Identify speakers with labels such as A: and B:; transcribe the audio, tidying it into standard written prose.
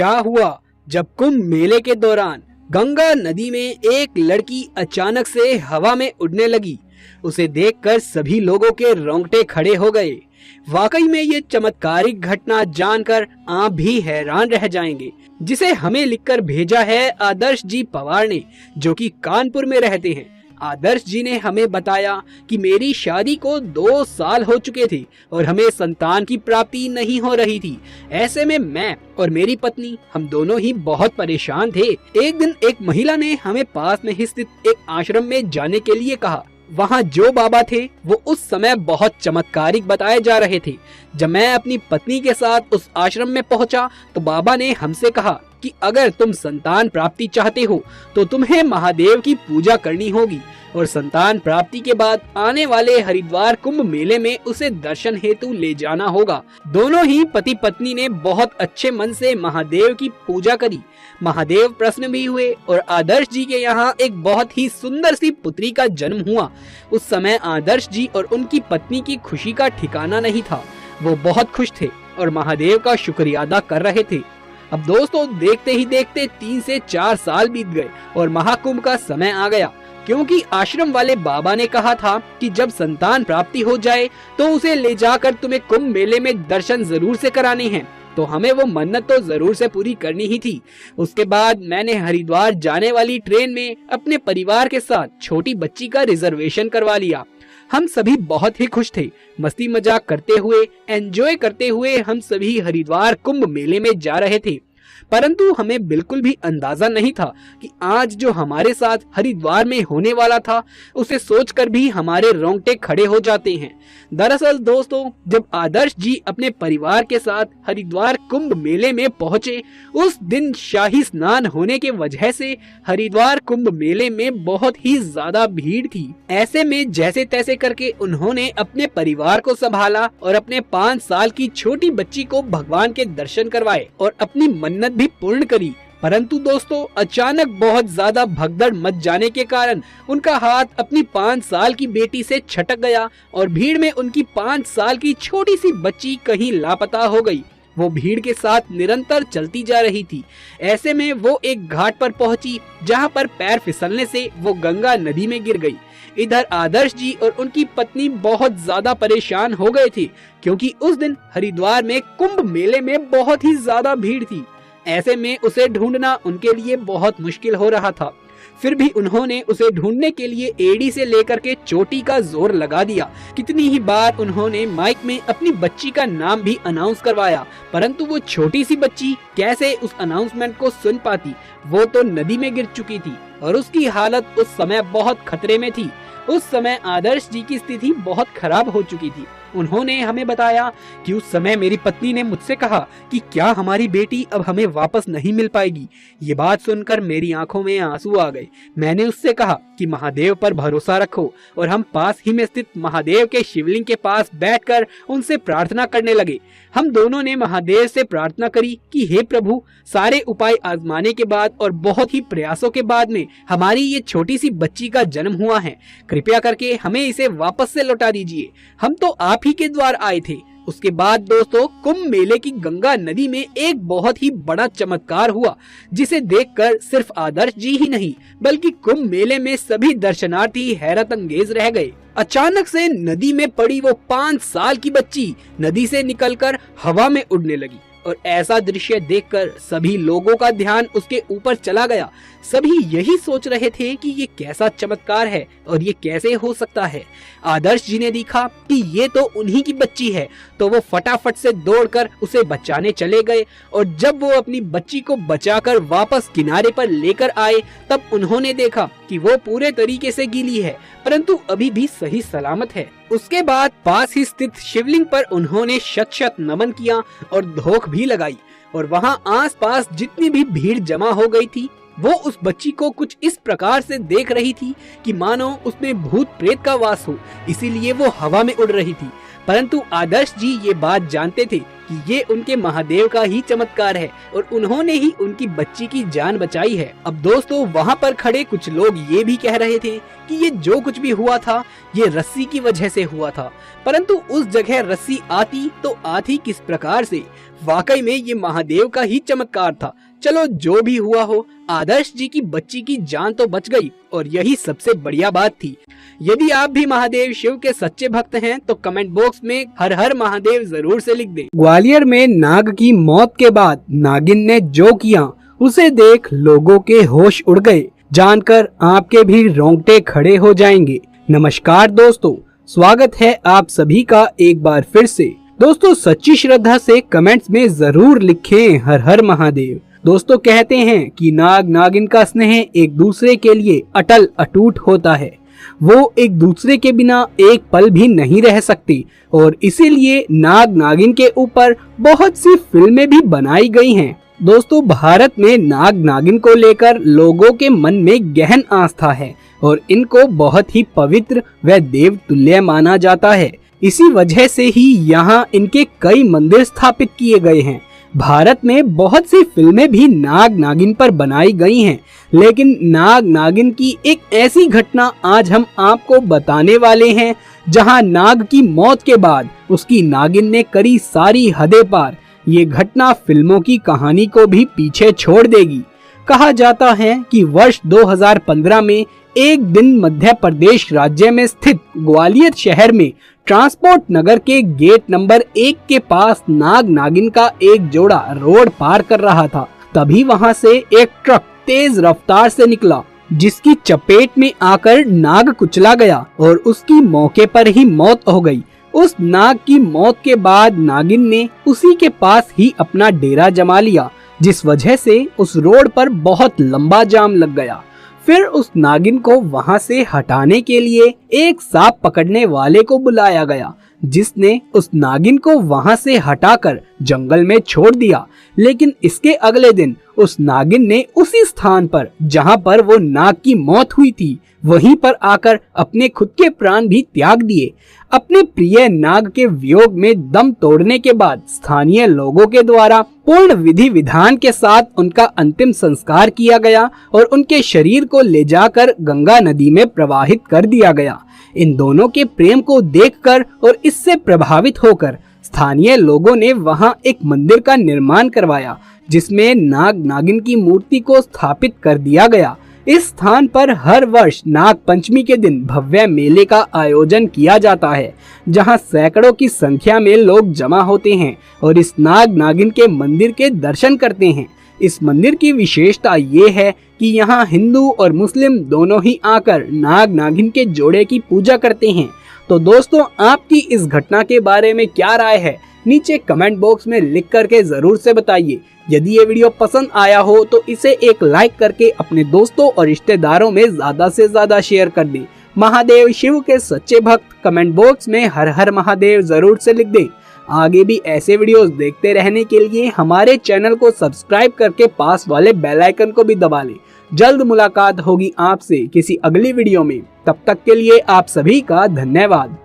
A: क्या हुआ जब कुंभ मेले के दौरान गंगा नदी में एक लड़की अचानक से हवा में उड़ने लगी। उसे देखकर सभी लोगों के रोंगटे खड़े हो गए। वाकई में ये चमत्कारिक घटना जानकर आप भी हैरान रह जाएंगे, जिसे हमें लिखकर भेजा है आदर्श जी पवार ने, जो कि कानपुर में रहते हैं। आदर्श जी ने हमें बताया कि मेरी शादी को 2 साल हो चुके थे और हमें संतान की प्राप्ति नहीं हो रही थी। ऐसे में मैं और मेरी पत्नी हम दोनों ही बहुत परेशान थे। एक दिन एक महिला ने हमें पास में ही स्थित एक आश्रम में जाने के लिए कहा। वहाँ जो बाबा थे वो उस समय बहुत चमत्कारिक बताए जा रहे थे। जब मैं अपनी पत्नी के साथ उस आश्रम में पहुँचा तो बाबा ने हमसे कहा कि अगर तुम संतान प्राप्ति चाहते हो तो तुम्हें महादेव की पूजा करनी होगी और संतान प्राप्ति के बाद आने वाले हरिद्वार कुंभ मेले में उसे दर्शन हेतु ले जाना होगा। दोनों ही पति पत्नी ने बहुत अच्छे मन से महादेव की पूजा करी। महादेव प्रसन्न भी हुए और आदर्श जी के यहाँ एक बहुत ही सुंदर सी पुत्री का जन्म हुआ। उस समय आदर्श जी और उनकी पत्नी की खुशी का ठिकाना नहीं था। वो बहुत खुश थे और महादेव का शुक्रिया अदा कर रहे थे। अब दोस्तों, देखते ही देखते 3 से 4 साल बीत गए और महाकुंभ का समय आ गया, क्योंकि आश्रम वाले बाबा ने कहा था कि जब संतान प्राप्ति हो जाए तो उसे ले जाकर तुम्हें कुंभ मेले में दर्शन जरूर से कराने हैं। तो हमें वो मन्नत तो जरूर से पूरी करनी ही थी। उसके बाद मैंने हरिद्वार जाने वाली ट्रेन में अपने परिवार के साथ छोटी बच्ची का रिजर्वेशन करवा लिया। हम सभी बहुत ही खुश थे। मस्ती मजाक करते हुए, एंजॉय करते हुए हम सभी हरिद्वार कुंभ मेले में जा रहे थे। परंतु हमें बिल्कुल भी अंदाजा नहीं था कि आज जो हमारे साथ हरिद्वार में होने वाला था, उसे सोचकर भी हमारे रोंगटे खड़े हो जाते हैं। दरअसल दोस्तों, जब आदर्श जी अपने परिवार के साथ हरिद्वार कुंभ मेले में पहुंचे, उस दिन शाही स्नान होने के वजह से हरिद्वार कुंभ मेले में बहुत ही ज्यादा भीड़ थी। ऐसे में जैसे तैसे करके उन्होंने अपने परिवार को संभाला और अपने 5 साल की छोटी बच्ची को भगवान के दर्शन करवाए और अपनी मन्नत भी पूर्ण करी। परंतु दोस्तों, अचानक बहुत ज्यादा भगदड़ मच जाने के कारण उनका हाथ अपनी 5 साल की बेटी से छटक गया और भीड़ में उनकी 5 साल की छोटी सी बच्ची कहीं लापता हो गई। वो भीड़ के साथ निरंतर चलती जा रही थी। ऐसे में वो एक घाट पर पहुंची, जहां पर पैर फिसलने से वो गंगा नदी में गिर गई। इधर आदर्श जी और उनकी पत्नी बहुत ज्यादा परेशान हो गए थे, क्योंकि उस दिन हरिद्वार में कुंभ मेले में बहुत ही ज्यादा भीड़ थी। ऐसे में उसे ढूंढना उनके लिए बहुत मुश्किल हो रहा था। फिर भी उन्होंने उसे ढूंढने के लिए एड़ी से लेकर के चोटी का जोर लगा दिया। कितनी ही बार उन्होंने माइक में अपनी बच्ची का नाम भी अनाउंस करवाया, परंतु वो छोटी सी बच्ची कैसे उस अनाउंसमेंट को सुन पाती। वो तो नदी में गिर चुकी थी और उसकी हालत उस समय बहुत खतरे में थी। उस समय आदर्श जी की स्थिति बहुत खराब हो चुकी थी। उन्होंने हमें बताया कि उस समय मेरी पत्नी ने मुझसे कहा कि क्या हमारी बेटी अब हमें वापस नहीं मिल पाएगी। ये बात सुनकर मेरी आंखों में आंसू आ गए। मैंने उससे कहा कि महादेव पर भरोसा रखो और हम पास ही में स्थित महादेव के शिवलिंग के पास बैठकर उनसे प्रार्थना करने लगे। हम दोनों ने महादेव से प्रार्थना करी कि हे प्रभु, सारे उपाय आजमाने के बाद और बहुत ही प्रयासों के बाद में हमारी ये छोटी सी बच्ची का जन्म हुआ है। कृपया करके हमें इसे वापस से लौटा दीजिए। हम तो आप ही के द्वार आए थे। उसके बाद दोस्तों, कुंभ मेले की गंगा नदी में एक बहुत ही बड़ा चमत्कार हुआ, जिसे देखकर सिर्फ आदर्श जी ही नहीं बल्कि कुंभ मेले में सभी दर्शनार्थी हैरत अंगेज रह गए। अचानक से नदी में पड़ी वो 5 साल की बच्ची नदी से निकलकर हवा में उड़ने लगी और ऐसा दृश्य देखकर सभी लोगों का ध्यान उसके ऊपर चला गया। सभी यही सोच रहे थे कि ये कैसा चमत्कार है और ये कैसे हो सकता है। आदर्श जी ने देखा कि ये तो उन्हीं की बच्ची है, तो वो फटाफट से दौड़कर उसे बचाने चले गए और जब वो अपनी बच्ची को बचाकर वापस किनारे पर लेकर आए, तब उन्होंने देखा कि वो पूरे तरीके से गीली है, परंतु अभी भी सही सलामत है। उसके बाद पास ही स्थित शिवलिंग पर उन्होंने शत-शत नमन किया और धोख भी लगाई और वहां आसपास जितनी भी भीड़ जमा हो गई थी, वो उस बच्ची को कुछ इस प्रकार से देख रही थी कि मानो उसमें भूत प्रेत का वास हो, इसीलिए वो हवा में उड़ रही थी। परंतु आदर्श जी ये बात जानते थे कि ये उनके महादेव का ही चमत्कार है और उन्होंने ही उनकी बच्ची की जान बचाई है। अब दोस्तों, वहाँ पर खड़े कुछ लोग ये भी कह रहे थे कि ये जो कुछ भी हुआ था ये रस्सी की वजह से हुआ था, परंतु उस जगह रस्सी आती तो आती किस प्रकार से। वाकई में ये महादेव का ही चमत्कार था। चलो जो भी हुआ हो, आदर्श जी की बच्ची की जान तो बच गई और यही सबसे बढ़िया बात थी। यदि आप भी महादेव शिव के सच्चे भक्त हैं तो कमेंट बॉक्स में हर हर महादेव जरूर से लिख दें। ग्वालियर में नाग की मौत के बाद नागिन ने जो किया उसे देख लोगों के होश उड़ गए। जानकर आपके भी रोंगटे खड़े हो जाएंगे। नमस्कार दोस्तों, स्वागत है आप सभी का एक बार फिर से। दोस्तों सच्ची श्रद्धा से कमेंट्स में जरूर लिखें हर हर महादेव। दोस्तों कहते हैं कि नाग नागिन का स्नेह एक दूसरे के लिए अटल अटूट होता है। वो एक दूसरे के बिना एक पल भी नहीं रह सकती और इसीलिए नाग नागिन के ऊपर बहुत सी फिल्में भी बनाई गई हैं। दोस्तों भारत में नाग नागिन को लेकर लोगों के मन में गहन आस्था है और इनको बहुत ही पवित्र व देव तुल्य माना जाता है। इसी वजह से ही यहाँ इनके कई मंदिर स्थापित किए गए हैं। भारत में बहुत सी फिल्में भी नाग नागिन पर बनाई गई हैं, लेकिन नाग नागिन की एक ऐसी घटना आज हम आपको बताने वाले हैं जहां नाग की मौत के बाद उसकी नागिन ने करी सारी हदें पार। ये घटना फिल्मों की कहानी को भी पीछे छोड़ देगी। कहा जाता है कि वर्ष 2015 में एक दिन मध्य प्रदेश राज्य में स्थित ग्वालियर शहर में ट्रांसपोर्ट नगर के गेट नंबर 1 के पास नाग नागिन का एक जोड़ा रोड पार कर रहा था। तभी वहां से एक ट्रक तेज रफ्तार से निकला, जिसकी चपेट में आकर नाग कुचला गया और उसकी मौके पर ही मौत हो गई। उस नाग की मौत के बाद नागिन ने उसी के पास ही अपना डेरा जमा लिया, जिस वजह से उस रोड पर बहुत लंबा जाम लग गया। फिर उस नागिन को वहां से हटाने के लिए एक सांप पकड़ने वाले को बुलाया गया, जिसने उस नागिन को वहां से हटाकर जंगल में छोड़ दिया। लेकिन इसके अगले दिन उस नागिन ने उसी स्थान पर जहां पर वो नाग की मौत हुई थी, वहीं पर आकर अपने खुद के प्राण भी त्याग दिए। अपने प्रिय नाग के वियोग में दम तोड़ने के बाद स्थानीय लोगों के द्वारा पूर्ण विधि विधान के साथ उनका अंतिम संस्कार किया गया और उनके शरीर को ले जाकर गंगा नदी में प्रवाहित कर दिया गया। इन दोनों के प्रेम को देखकर और इससे प्रभावित होकर स्थानीय लोगों ने वहां एक मंदिर का निर्माण करवाया, जिसमें नाग नागिन की मूर्ति को स्थापित कर दिया गया। इस स्थान पर हर वर्ष नाग पंचमी के दिन भव्य मेले का आयोजन किया जाता है, जहां सैकड़ों की संख्या में लोग जमा होते हैं और इस नाग नागिन के मंदिर के दर्शन करते हैं। इस मंदिर की विशेषता ये है कि यहाँ हिंदू और मुस्लिम दोनों ही आकर नाग नागिन के जोड़े की पूजा करते हैं। तो दोस्तों आपकी इस घटना के बारे में क्या राय है, नीचे कमेंट बॉक्स में लिख करके जरूर से बताइए। यदि ये वीडियो पसंद आया हो तो इसे एक लाइक करके अपने दोस्तों और रिश्तेदारों में ज्यादा से ज्यादा शेयर कर दें। महादेव शिव के सच्चे भक्त कमेंट बॉक्स में हर हर महादेव जरूर से लिख दें। आगे भी ऐसे वीडियोस देखते रहने के लिए हमारे चैनल को सब्सक्राइब करके पास वाले बेल आइकन को भी दबा लें। जल्द मुलाकात होगी आपसे किसी अगली वीडियो में। तब तक के लिए आप सभी का धन्यवाद।